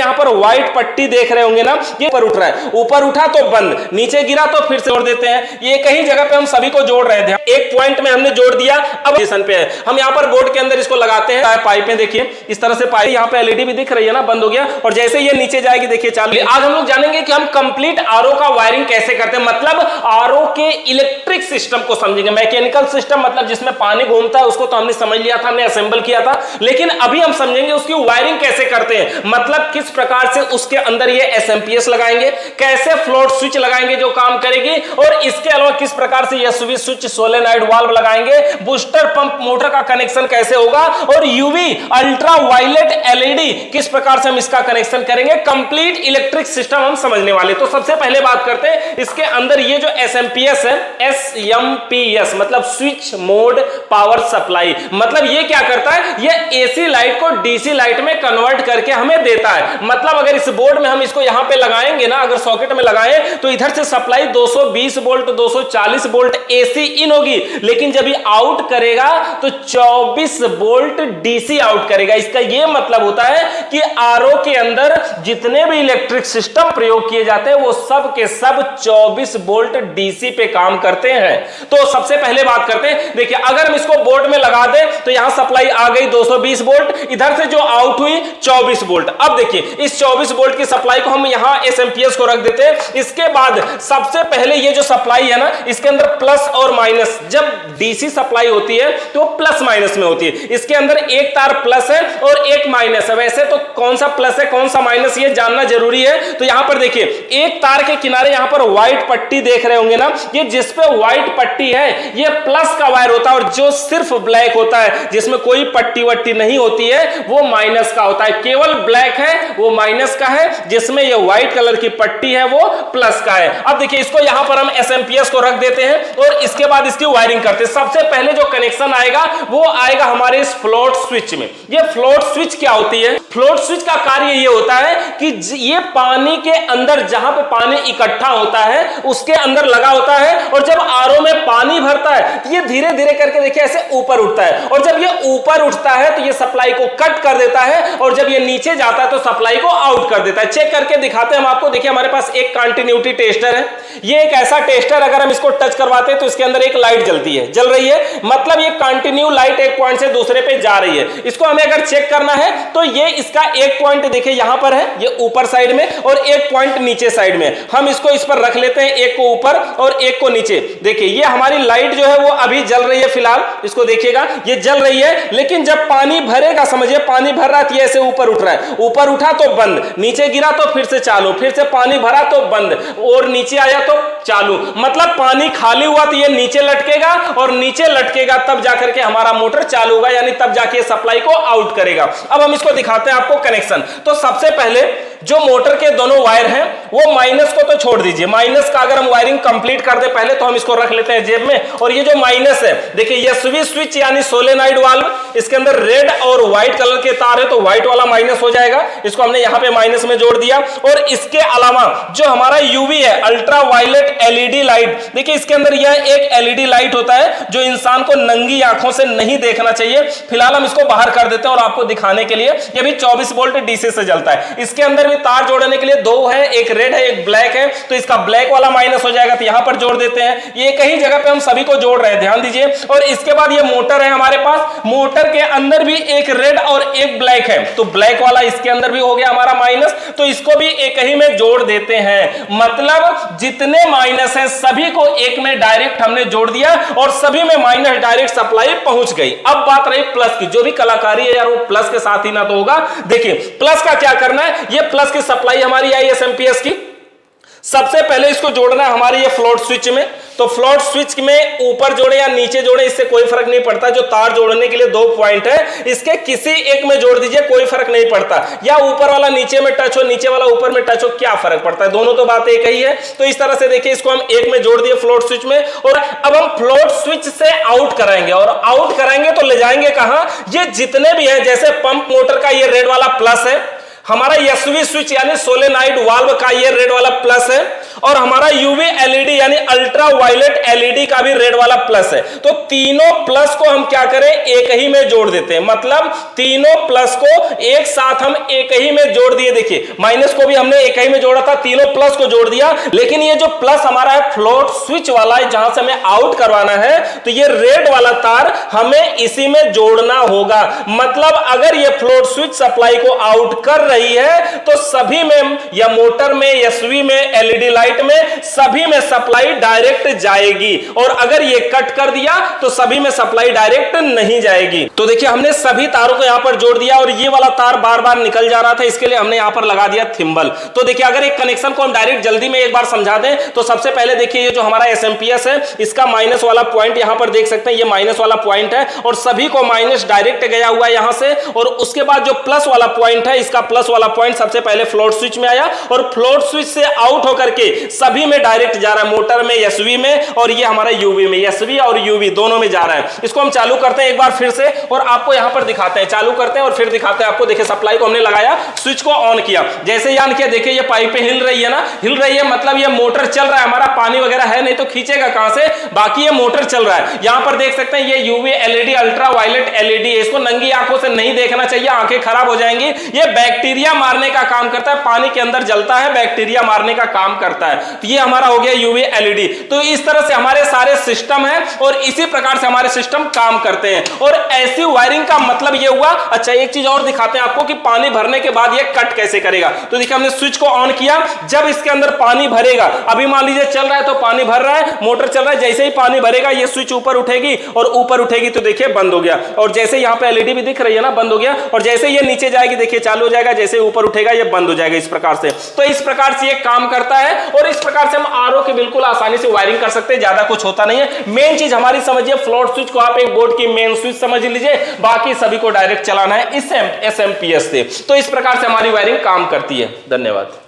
यहाँ पर व्हाइट पट्टी देख रहे होंगे ना, ये ऊपर उठ रहा है, ऊपर उठा तो बंद, नीचे गिरा तो फिर से जोड़ देते हैं। ये कहीं जगह पे हम सभी को जोड़ रहे थे, एक पॉइंट में हमने जोड़ दिया, अब पोजीशन पे है। हम यहाँ पर बोर्ड के अंदर इसको लगाते हैं, पाइपें देखिए इस तरह से पाइप, यहाँ पे एलईडी भी दिख रही है ना, बंद हो गया, और जैसे ये नीचे जाएगी देखिए चालू। आज हम लोग जानेंगे कि हम कंप्लीट आरओ का वायरिंग कैसे करते हैं, मतलब आरओ के इलेक्ट्रिक सिस्टम को समझेंगे। मैकेनिकल सिस्टम मतलब जिसमें पानी घूमता है उसको तो हमने समझ लिया था, हमने असेंबल किया था, लेकिन अभी हम समझेंगे उसकी वायरिंग कैसे करते हैं, मतलब किस प्रकार से उसके अंदर ये एसएमपीएस लगाएंगे, कैसे फ्लोट स्विच लगाएंगे जो काम करेगी, और इसके अलावा किस प्रकार से एसवी स्विच, सोलेनॉइड वाल्व लगाएंगे, बूस्टर पंप मोटर का कनेक्शन कैसे होगा, और यूवी अल्ट्रा वायलेट एलईडी किस प्रकार से हम इसका कनेक्शन करेंगे। कंप्लीट इलेक्ट्रिक सिस्टम हम समझने वाले। तो सबसे पहले बात करते हैं इसके अंदर ये जो एसएमपीएस है, एसएमपीएस मतलब स्विच मोड पावर सप्लाई, मतलब ये क्या करता है, ये एसी लाइट को डीसी लाइट में कन्वर्ट करके हमें देता है। मतलब अगर इस बोर्ड में हम इसको यहां पे लगाएंगे ना, अगर सॉकेट में लगाएं तो इधर से सप्लाई 220 वोल्ट 240 वोल्ट एसी इन होगी, लेकिन जब ये आउट करेगा तो 24 वोल्ट डीसी आउट करेगा। इसका यह मतलब होता है कि आरओ के अंदर जितने भी इलेक्ट्रिक सिस्टम प्रयोग किए जाते हैं वो सब के सब 24 वोल्ट डीसी पे काम करते हैं। तो सबसे पहले बात करते हैं, देखिए अगर हम इसको बोर्ड में लगा दें तो यहां सप्लाई आ गई 220 वोल्ट, इधर से जो आउट हुई 24 वोल्ट। अब देखिए इस 24 वोल्ट की सप्लाई को हम यहां एसएमपीएस को रख देते हैं। इसके बाद सबसे पहले ये जो सप्लाई है ना, इसके अंदर प्लस और माइनस, जब डीसी सप्लाई होती है तो प्लस माइनस में होती है। इसके अंदर एक तार प्लस है और एक माइनस है। वैसे तो कौन सा प्लस है कौन सा माइनस ये जानना जरूरी है। तो यहां पर देखिए एक तार के किनारे यहां पर व्हाइट पट्टी देख रहे होंगे ना, ये जिस पे व्हाइट पट्टी है ये प्लस का वायर होता है, और जो सिर्फ ब्लैक होता है जिसमें कोई पट्टी वट्टी नहीं होती है वो माइनस का होता है। केवल ब्लैक है वो माइनस का है, जिसमें ये व्हाइट कलर की पट्टी है वो प्लस का है। अब देखिए इसको यहां पर हम एसएमपीएस को रख देते हैं और इसके बाद इसकी वायरिंग करते हैं। सबसे पहले जो कनेक्शन आएगा वो आएगा हमारे इस फ्लोट स्विच में। ये फ्लोट स्विच क्या होती है, फ्लोट स्विच का कार्य ये होता है कि ये पानी के अंदर जहां पे पानी इकट्ठा होता है उसके अंदर लगा होता है, और जब आरओ में पानी भरता है तो ये धीरे धीरे करके देखिए ऐसे ऊपर उठता है, और जब ये ऊपर उठता है तो ये सप्लाई को कट कर देता है, और जब ये नीचे जाता है तो सप्लाई को आउट कर देता है। चेक करके दिखाते हैं हम आपको। देखिए हमारे पास एक कंटिन्यूटी टेस्टर है, ये एक ऐसा टेस्टर, अगर हम इसको टच करवाते हैं तो इसके अंदर एक लाइट जलती है, जल रही है, मतलब ये कंटिन्यू लाइट एक पॉइंट से दूसरे पे जा रही है। इसको हमें अगर चेक करना है तो ये इसका एक पॉइंट देखिए यहां पर है, ये ऊपर साइड में, और एक पॉइंट नीचे साइड में। हम इसको इस पर रख लेते हैं, एक को ऊपर और एक को नीचे। देखिए ये हमारी लाइट जो है वो अभी जल रही है, फिलहाल इसको देखिएगा ये जल रही है, लेकिन जब पानी भरेगा, समझिए पानी भर रहा है ऐसे ऊपर उठ रहा है, ऊपर उठा तो बंद, नीचे गिरा तो फिर से चालू, फिर से पानी भरा तो बंद, और नीचे आया तो चालू। मतलब पानी खाली हुआ तो ये नीचे लटकेगा, और नीचे लटकेगा तब जाकर के हमारा मोटर चालू होगा, यानी तब जाके सप्लाई को आउट करेगा। अब हम इसको दिखाते हैं आपको कनेक्शन। तो सबसे पहले जो मोटर के दोनों वायर हैं वो माइनस को तो छोड़ दीजिए, माइनस का अगर हम वायरिंग कंप्लीट कर दे पहले तो हम इसको रख लेते हैं जेब में। और ये जो माइनस है देखिए एसवी स्विच यानी सोलेनॉइड वाल्व, इसके अंदर रेड और व्हाइट कलर के तार है तो व्हाइट वाला माइनस हो जाएगा, इसको हमने यहां पे माइनस में जोड़ दिया। और इसके अलावा जो हमारा यूवी है अल्ट्रा वायलेट एलईडी लाइट, देखिए इसके अंदर यह एक एलईडी लाइट होता है जो इंसान को नंगी आंखों से नहीं देखना चाहिए। फिलहाल हम इसको बाहर कर देते हैं और आपको दिखाने के लिए, ये भी 24 वोल्ट डीसी से जलता है। इसके अंदर भी तार जोड़ने के लिए दो है, एक रेड है एक ब्लैक है, तो इसका ब्लैक वाला माइनस हो जाएगा तो यहां पर जोड़ देते हैं। ये कहीं जगह पे हम सभी को जोड़ रहे हैं, ध्यान दीजिए। और इसके बाद ये मोटर है हमारे पास, मोटर के अंदर भी एक रेड और एक ब्लैक है, तो ब्लैक वाला इसके अंदर भी हो गया हमारा माइनस, तो इसको भी एक ही में जोड़ देते हैं। मतलब जितने माइनस हैं सभी को एक में डायरेक्ट हमने जोड़ दिया और सभी में माइनस डायरेक्ट सप्लाई पहुंच गई। अब बात रही प्लस की, जो भी कलाकारी है यार वो प्लस के साथ ही ना तो होगा। देखिए प्लस का क्या करना है, ये प्लस की सप्लाई हमारी आई एसएमपीएस की। सबसे पहले इसको जोड़ना है हमारी ये फ्लोट स्विच में, तो फ्लोट स्विच में ऊपर जोड़े या नीचे जोड़े इससे कोई फर्क नहीं पड़ता। जो तार जोड़ने के लिए दो पॉइंट है इसके किसी एक में जोड़ दीजिए, कोई फर्क नहीं पड़ता। या ऊपर वाला नीचे में टच हो, नीचे वाला ऊपर में टच हो, क्या फर्क पड़ता है, दोनों तो बात एक ही है। तो इस तरह से देखिए इसको हम एक में जोड़ दिए फ्लोट स्विच में, और अब हम फ्लोट स्विच से आउट कराएंगे। और आउट कराएंगे तो ले जाएंगे कहां, ये जितने भी है, जैसे पंप मोटर का ये रेड वाला प्लस है, हमारा एसवी स्विच यानी सोलेनॉइड वाल्व का ये रेड वाला प्लस है, और हमारा यूवी एलईडी यानी अल्ट्रा वायलेट एलईडी का भी रेड वाला प्लस है। तो तीनों प्लस को हम क्या करें, एक ही में जोड़ देते हैं, मतलब तीनों प्लस को एक साथ हम एक ही में जोड़ दिए। देखिए माइनस को भी हमने एक ही में जोड़ा था, तीनों प्लस को जोड़ दिया, लेकिन ये जो प्लस हमारा है फ्लोट स्विच वाला है, जहां से हमें आउट करवाना है, तो ये रेड वाला तार हमें इसी में जोड़ना होगा। मतलब अगर ये फ्लोट स्विच सप्लाई को आउट कर रही है तो सभी में, या मोटर में, एसवी में, एलईडी लाइट में, सभी में सप्लाई डायरेक्ट जाएगी, और अगर ये कट कर दिया तो सभी में सप्लाई डायरेक्ट नहीं जाएगी। तो देखिए हमने सभी तारों को यहां पर जोड़ दिया, और ये वाला तार बार बार निकल जा रहा था, इसके लिए हमने यहां पर लगा दिया थिम्बल। तो देखिए अगर एक कनेक्शन को हम डायरेक्ट जल्दी में एक बार समझा दें, तो सबसे पहले देखिए ये जो हमारा एसएमपीएस है, इसका माइनस वाला पॉइंट यहां पर देख सकते हैं, ये माइनस वाला पॉइंट है, और सभी को माइनस डायरेक्ट गया हुआ है यहां से, और उसके बाद जो प्लस वाला पॉइंट है, इसका प्लस वाला पॉइंट सबसे पहले फ्लोट स्विच में आया, और फ्लोट स्विच से आउट होकर के सभी में डायरेक्ट जा रहा है, मोटर में, एसवी में, और ये हमारा यूवी में, एसवी और यूवी दोनों में जा रहा है। इसको हम चालू करते हैं एक बार फिर से, और आपको यहां पर दिखाते हैं, चालू करते हैं और फिर दिखाते हैं आपको। देखिए सप्लाई को हमने लगाया, स्विच को ऑन किया, जैसे ही ऑन किया देखिए ये पाइपें हिल रही है ना, हिल रही है, मतलब ये मोटर चल रहा है, हमारा पानी वगैरह है नहीं तो खींचेगा कहां से, बाकी ये मोटर चल रहा है। यहां पर देख सकते हैं ये UV LED ultraviolet LED, इसको नंगी आंखों से नहीं देखना चाहिए, आंखें खराब हो जाएंगी। ये बैक्टीरिया मारने का काम करता है, पानी के अंदर जलता है, बैक्टीरिया मारने का काम करता है। तो ये हमारा हो गया यूवी एलईडी। तो इस तरह से हमारे सारे सिस्टम है, और इसी प्रकार से हमारे सिस्टम काम करते हैं, और ऐसी वायरिंग का मतलब ये हुआ। अच्छा एक चीज और दिखाते हैं आपको कि पानी भरने के बाद ये कट कैसे करेगा। तो देखिए हमने स्विच को ऑन किया, जब इसके अंदर पानी भरेगा, अभी मान लीजिए चल रहा है तो पानी भर रहा है, मोटर चल रहा है, जैसे ही पानी भरेगा ये स्विच ऊपर उठेगी, और ऊपर उठेगी तो देखिए बंद हो गया, और जैसे यहां पे एलईडी भी दिख रही है ना, बंद हो गया, और जैसे ये नीचे जाएगी देखिए चालू हो जाएगा, जैसे ऊपर उठेगा ये बंद हो जाएगा, इस प्रकार से। तो इस प्रकार से ये काम करता है, और इस प्रकार से हम आरओ के बिल्कुल आसानी से वायरिंग कर सकते हैं, ज्यादा कुछ होता नहीं है। मेन चीज हमारी समझिए, फ्लोट स्विच को आप एक बोर्ड की मेन स्विच समझ लीजिए, बाकी सभी को डायरेक्ट चलाना है इस एसएमपीएस से। तो इस प्रकार से हमारी वायरिंग काम करती है। धन्यवाद।